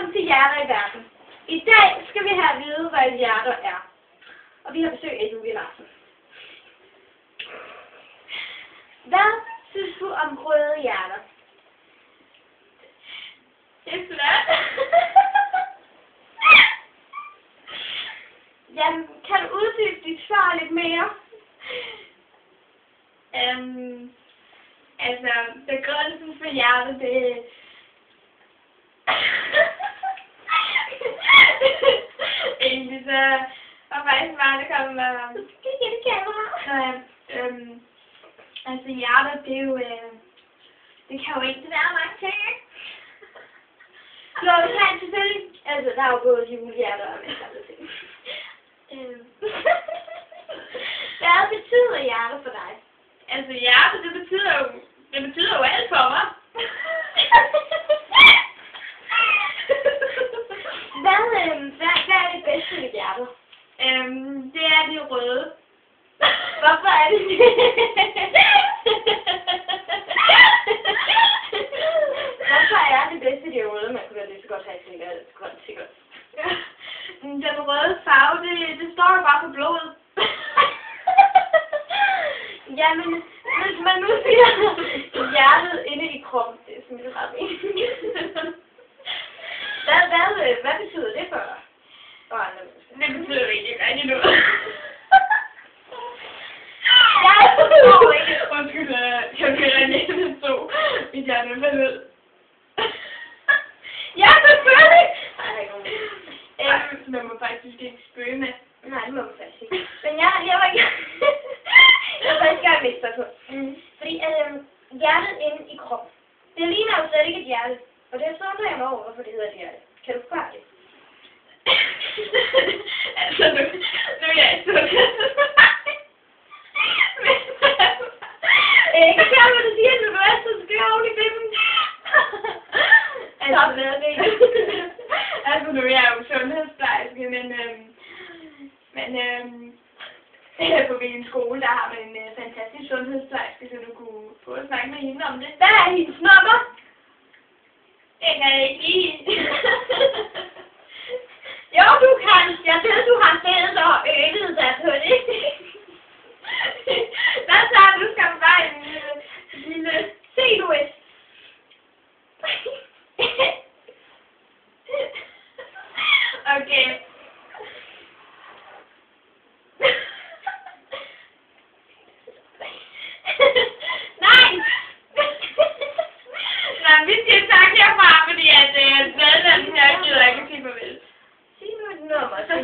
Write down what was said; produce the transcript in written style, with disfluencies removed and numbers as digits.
Velkommen til Hjerter i Verden. I dag skal vi have at vide, hvad hjerter er. Og vi har besøg af Julie Larsen. Hvad synes du om røde hjerter? Det er flot. Jamen, kan du uddybe dit svar lidt mere? Altså, begrundelsen for hjertet, det egentlig så var faktisk bare, det kom altså hjertet, det er jo, det kan jo ikke være mange ting, ikke? Jo, det kan selvfølgelig. Altså, der er jo både julehjerter og masser af ting. Hvad betyder hjerter for dig? Altså hjertet, det betyder jo alt for mig. Hvad er det bedste ved hjertet? Det er det røde. Hvorfor er det det? Hvorfor er det bedste det røde? Man kunne da lige så godt have et grønt sikkert. Den røde farve, det står jo bare på blodet. Jamen, hvis man nu siger hjertet inde i kroppen, det er simpelthen ret meningen. Hvad betyder det for dig? Det betyder ikke noget. Jeg forstår ikke. Undskyld, jeg bliver næsten så, hvis jeg er nødvendig. Ja, selvfølgelig! Man må faktisk ikke spøge med. Nej, det må man faktisk ikke. Men jeg var ikke... Jeg var faktisk gerne med spørgsmål. Fordi hjertet inde i kroppen, det ligner jo slet ikke et hjerte. Og det er så undrer jeg mig over, hvorfor det hedder et hjerte. Kan du forklare det? Altså, nu er jeg ikke så ikke klar, hvad du siger, når du er så skør oven i klippen. Altså, nu er jeg jo sundhedsplejerske, men på min skole, der har man en fantastisk sundhedsplejerske, så du kunne få at snakke med hende om det. Hvad er hendes nummer? Det kan jeg ikke lide. Jo, du kan. Jeg ved, du har stedet og øvet dig på det. Hvad så? Du skal bare en lille Sinus. Okay. Nej! Nej, vi siger tak herfra, fordi at medlemmen her gider ikke sige farvel. Sig nu et nummer, så